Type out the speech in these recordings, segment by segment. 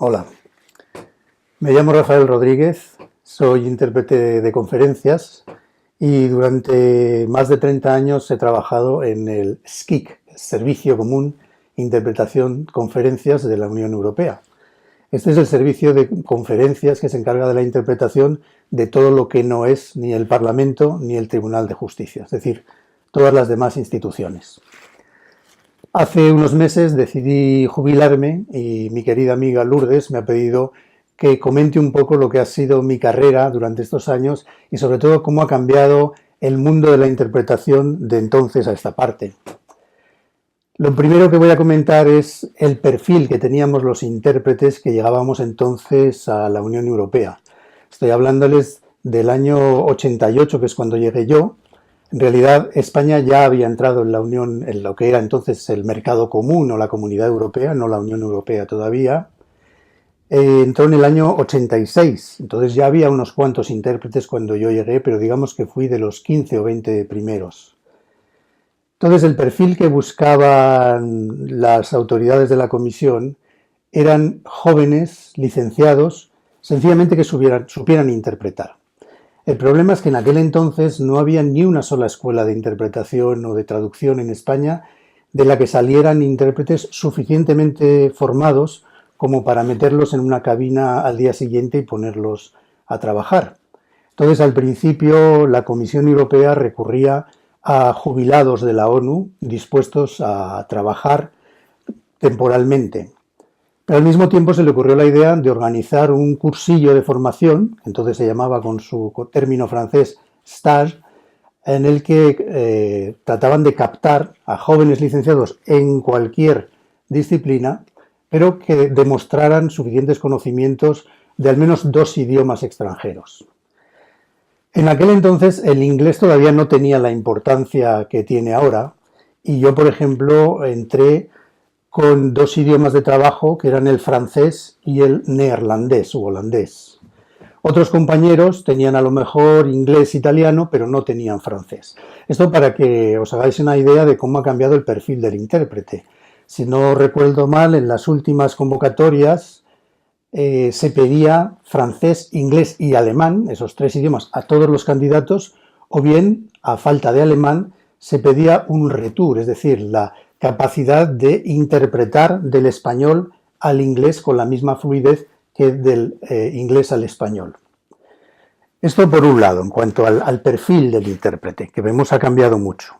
Hola, me llamo Rafael Rodríguez, soy intérprete de conferencias y durante más de 30 años he trabajado en el SCIC, Servicio Común Interpretación Conferencias de la Unión Europea. Este es el servicio de conferencias que se encarga de la interpretación de todo lo que no es ni el Parlamento ni el Tribunal de Justicia, es decir, todas las demás instituciones. Hace unos meses decidí jubilarme y mi querida amiga Lourdes me ha pedido que comente un poco lo que ha sido mi carrera durante estos años y sobre todo cómo ha cambiado el mundo de la interpretación de entonces a esta parte. Lo primero que voy a comentar es el perfil que teníamos los intérpretes que llegábamos entonces a la Unión Europea. Estoy hablándoles del año 88, que es cuando llegué yo. En realidad, España ya había entrado en la Unión, en lo que era entonces el mercado común o la Comunidad Europea, no la Unión Europea todavía. Entró en el año 86, entonces ya había unos cuantos intérpretes cuando yo llegué, pero digamos que fui de los 15 o 20 primeros. Entonces, el perfil que buscaban las autoridades de la comisión eran jóvenes licenciados, sencillamente que supieran interpretar. El problema es que en aquel entonces no había ni una sola escuela de interpretación o de traducción en España de la que salieran intérpretes suficientemente formados como para meterlos en una cabina al día siguiente y ponerlos a trabajar. Entonces, al principio, la Comisión Europea recurría a jubilados de la ONU dispuestos a trabajar temporalmente. Pero al mismo tiempo se le ocurrió la idea de organizar un cursillo de formación, entonces se llamaba con su término francés stage, en el que trataban de captar a jóvenes licenciados en cualquier disciplina, pero que demostraran suficientes conocimientos de al menos 2 idiomas extranjeros. En aquel entonces el inglés todavía no tenía la importancia que tiene ahora, y yo, por ejemplo, entré con 2 idiomas de trabajo que eran el francés y el neerlandés u holandés. Otros compañeros tenían a lo mejor inglés, italiano, pero no tenían francés. Esto para que os hagáis una idea de cómo ha cambiado el perfil del intérprete. Si no recuerdo mal, en las últimas convocatorias se pedía francés, inglés y alemán, esos 3 idiomas, a todos los candidatos, o bien, a falta de alemán, se pedía un retour, es decir, la capacidad de interpretar del español al inglés con la misma fluidez que del inglés al español. Esto por un lado, en cuanto al perfil del intérprete, que vemos ha cambiado mucho.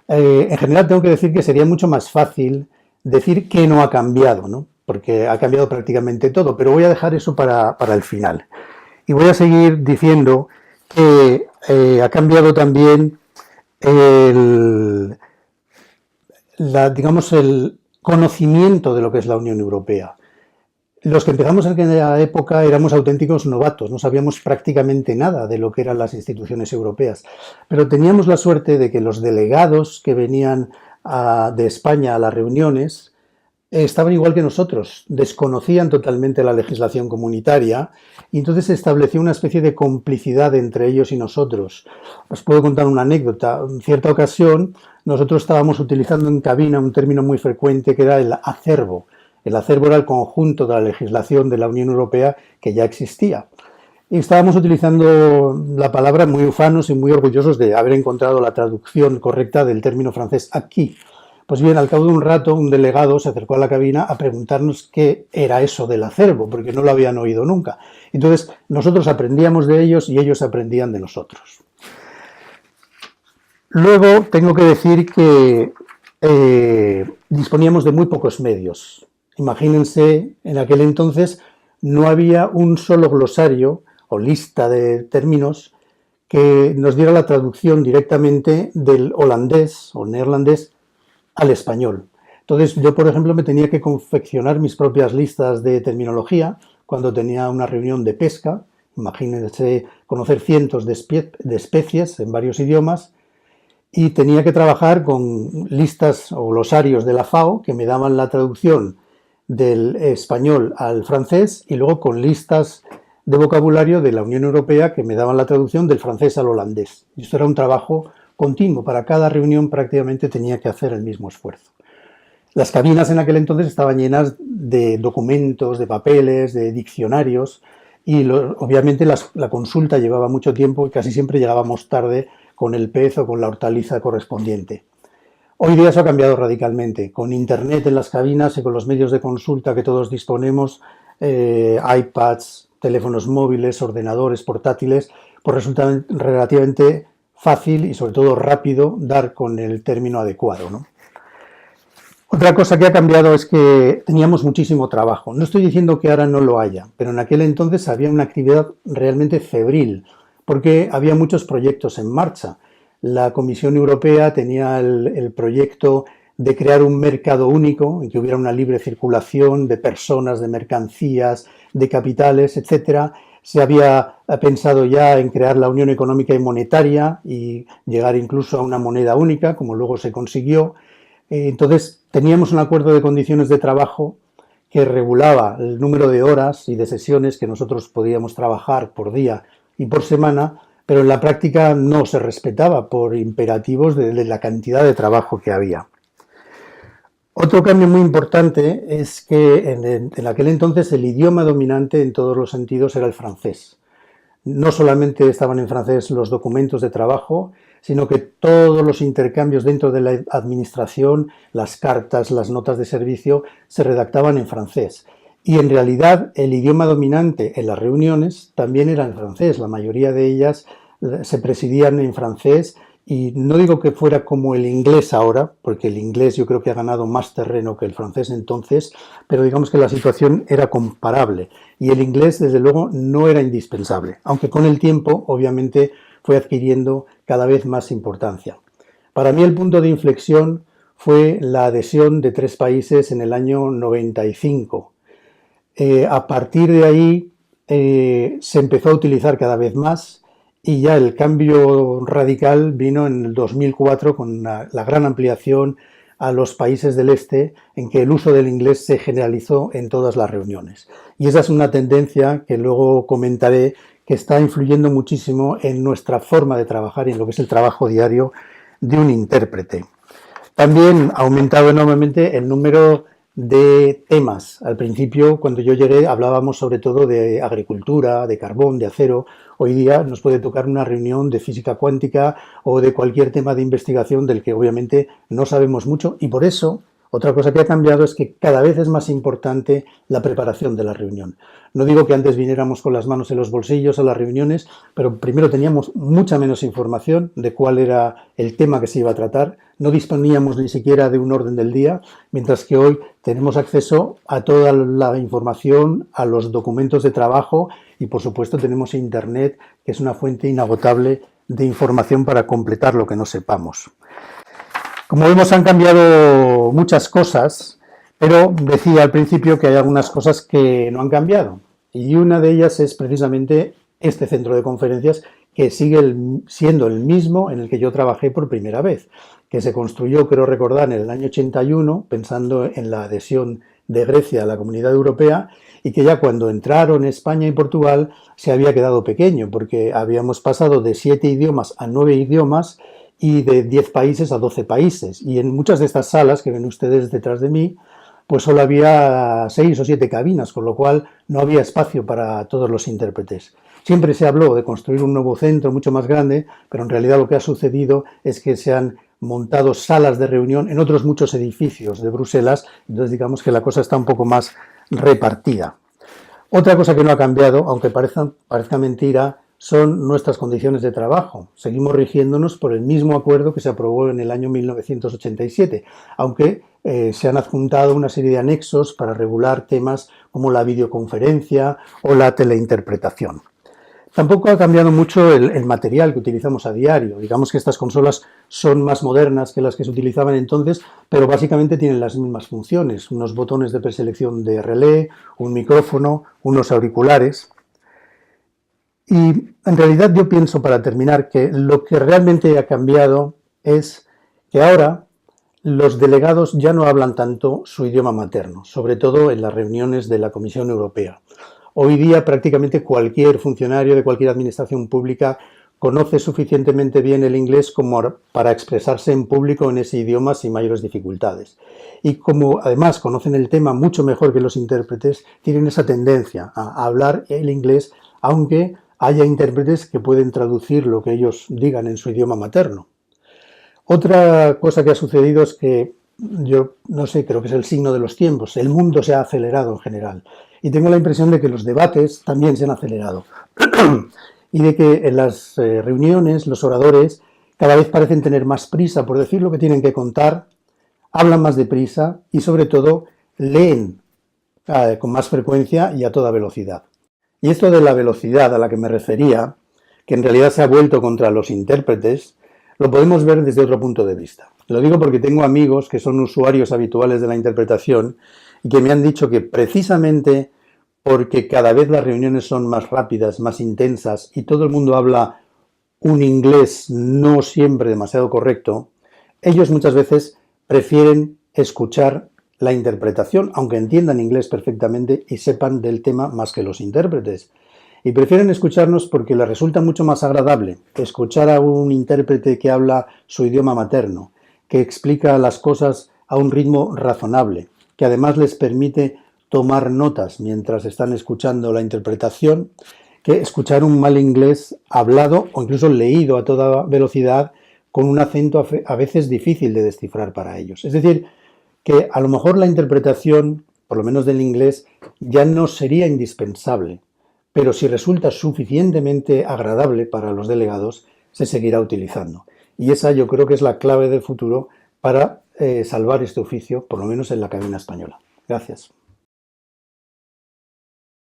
En general tengo que decir que sería mucho más fácil decir que no ha cambiado, ¿no? Porque ha cambiado prácticamente todo, pero voy a dejar eso para el final. Y voy a seguir diciendo que ha cambiado también digamos, el conocimiento de lo que es la Unión Europea. Los que empezamos en aquella época éramos auténticos novatos, no sabíamos prácticamente nada de lo que eran las instituciones europeas, pero teníamos la suerte de que los delegados que venían de España a las reuniones estaban igual que nosotros, desconocían totalmente la legislación comunitaria y entonces se estableció una especie de complicidad entre ellos y nosotros. Os puedo contar una anécdota. En cierta ocasión nosotros estábamos utilizando en cabina un término muy frecuente que era el acervo. El acervo era el conjunto de la legislación de la Unión Europea que ya existía. Y estábamos utilizando la palabra muy ufanos y muy orgullosos de haber encontrado la traducción correcta del término francés acquis. Pues bien, al cabo de un rato, un delegado se acercó a la cabina a preguntarnos qué era eso del acervo, porque no lo habían oído nunca. Entonces, nosotros aprendíamos de ellos y ellos aprendían de nosotros. Luego, tengo que decir que disponíamos de muy pocos medios. Imagínense, en aquel entonces no había un solo glosario o lista de términos que nos diera la traducción directamente del holandés o neerlandés al español. Entonces yo, por ejemplo, me tenía que confeccionar mis propias listas de terminología cuando tenía una reunión de pesca. Imagínense conocer cientos de especies en varios idiomas y tenía que trabajar con listas o glosarios de la FAO que me daban la traducción del español al francés y luego con listas de vocabulario de la Unión Europea que me daban la traducción del francés al holandés. Y esto era un trabajo continuo, para cada reunión prácticamente tenía que hacer el mismo esfuerzo. Las cabinas en aquel entonces estaban llenas de documentos, de papeles, de diccionarios y obviamente la consulta llevaba mucho tiempo y casi siempre llegábamos tarde con el pez o con la hortaliza correspondiente. Hoy día eso ha cambiado radicalmente. Con Internet en las cabinas y con los medios de consulta que todos disponemos, iPads, teléfonos móviles, ordenadores, portátiles, pues resulta relativamente fácil y sobre todo rápido dar con el término adecuado, ¿no? Otra cosa que ha cambiado es que teníamos muchísimo trabajo. No estoy diciendo que ahora no lo haya, pero en aquel entonces había una actividad realmente febril, porque había muchos proyectos en marcha. La Comisión Europea tenía el proyecto de crear un mercado único, en que hubiera una libre circulación de personas, de mercancías, de capitales, etcétera. Se había pensado ya en crear la Unión Económica y Monetaria y llegar incluso a una moneda única, como luego se consiguió. Entonces, teníamos un acuerdo de condiciones de trabajo que regulaba el número de horas y de sesiones que nosotros podíamos trabajar por día y por semana, pero en la práctica no se respetaba por imperativos de la cantidad de trabajo que había. Otro cambio muy importante es que en aquel entonces el idioma dominante en todos los sentidos era el francés. No solamente estaban en francés los documentos de trabajo, sino que todos los intercambios dentro de la administración, las cartas, las notas de servicio, se redactaban en francés. Y en realidad el idioma dominante en las reuniones también era en francés. La mayoría de ellas se presidían en francés y no digo que fuera como el inglés ahora, porque el inglés yo creo que ha ganado más terreno que el francés entonces, pero digamos que la situación era comparable y el inglés desde luego no era indispensable, aunque con el tiempo obviamente fue adquiriendo cada vez más importancia. Para mí el punto de inflexión fue la adhesión de 3 países en el año 95. A partir de ahí se empezó a utilizar cada vez más y ya el cambio radical vino en el 2004 con la gran ampliación a los países del este en que el uso del inglés se generalizó en todas las reuniones. Y esa es una tendencia que luego comentaré que está influyendo muchísimo en nuestra forma de trabajar y en lo que es el trabajo diario de un intérprete. También ha aumentado enormemente el número de temas. Al principio, cuando yo llegué, hablábamos sobre todo de agricultura, de carbón, de acero. Hoy día nos puede tocar una reunión de física cuántica o de cualquier tema de investigación del que obviamente no sabemos mucho y por eso otra cosa que ha cambiado es que cada vez es más importante la preparación de la reunión. No digo que antes viniéramos con las manos en los bolsillos a las reuniones, pero primero teníamos mucha menos información de cuál era el tema que se iba a tratar. No disponíamos ni siquiera de un orden del día, mientras que hoy tenemos acceso a toda la información, a los documentos de trabajo y, por supuesto, tenemos Internet, que es una fuente inagotable de información para completar lo que no sepamos. Como vemos, han cambiado muchas cosas, pero decía al principio que hay algunas cosas que no han cambiado. Y una de ellas es precisamente este centro de conferencias que sigue siendo el mismo en el que yo trabajé por primera vez, que se construyó, creo recordar, en el año 81, pensando en la adhesión de Grecia a la Comunidad Europea, y que ya cuando entraron España y Portugal se había quedado pequeño, porque habíamos pasado de 7 idiomas a 9 idiomas, y de 10 países a 12 países. Y en muchas de estas salas que ven ustedes detrás de mí, pues solo había 6 o 7 cabinas, con lo cual no había espacio para todos los intérpretes. Siempre se habló de construir un nuevo centro mucho más grande, pero en realidad lo que ha sucedido es que se han montado salas de reunión en otros muchos edificios de Bruselas, entonces digamos que la cosa está un poco más repartida. Otra cosa que no ha cambiado, aunque parezca mentira, son nuestras condiciones de trabajo. Seguimos rigiéndonos por el mismo acuerdo que se aprobó en el año 1987, aunque se han adjuntado una serie de anexos para regular temas como la videoconferencia o la teleinterpretación. Tampoco ha cambiado mucho el material que utilizamos a diario. Digamos que estas consolas son más modernas que las que se utilizaban entonces, pero básicamente tienen las mismas funciones. Unos botones de preselección de relé, un micrófono, unos auriculares. Y en realidad yo pienso, para terminar, que lo que realmente ha cambiado es que ahora los delegados ya no hablan tanto su idioma materno, sobre todo en las reuniones de la Comisión Europea. Hoy día prácticamente cualquier funcionario de cualquier administración pública conoce suficientemente bien el inglés como para expresarse en público en ese idioma sin mayores dificultades. Y como además conocen el tema mucho mejor que los intérpretes, tienen esa tendencia a hablar el inglés, aunque haya intérpretes que pueden traducir lo que ellos digan en su idioma materno. Otra cosa que ha sucedido es que yo no sé, creo que es el signo de los tiempos. El mundo se ha acelerado en general. Y tengo la impresión de que los debates también se han acelerado. Y de que en las reuniones los oradores cada vez parecen tener más prisa por decir lo que tienen que contar, hablan más deprisa y sobre todo leen con más frecuencia y a toda velocidad. Y esto de la velocidad a la que me refería, que en realidad se ha vuelto contra los intérpretes, lo podemos ver desde otro punto de vista. Lo digo porque tengo amigos que son usuarios habituales de la interpretación y que me han dicho que precisamente porque cada vez las reuniones son más rápidas, más intensas y todo el mundo habla un inglés no siempre demasiado correcto, ellos muchas veces prefieren escuchar la interpretación, aunque entiendan inglés perfectamente y sepan del tema más que los intérpretes. Y prefieren escucharnos porque les resulta mucho más agradable escuchar a un intérprete que habla su idioma materno, que explica las cosas a un ritmo razonable, que además les permite tomar notas mientras están escuchando la interpretación, que escuchar un mal inglés hablado o incluso leído a toda velocidad con un acento a veces difícil de descifrar para ellos. Es decir, que a lo mejor la interpretación, por lo menos del inglés, ya no sería indispensable, pero si resulta suficientemente agradable para los delegados, se seguirá utilizando. Y esa yo creo que es la clave del futuro para salvar este oficio, por lo menos en la cabina española. Gracias.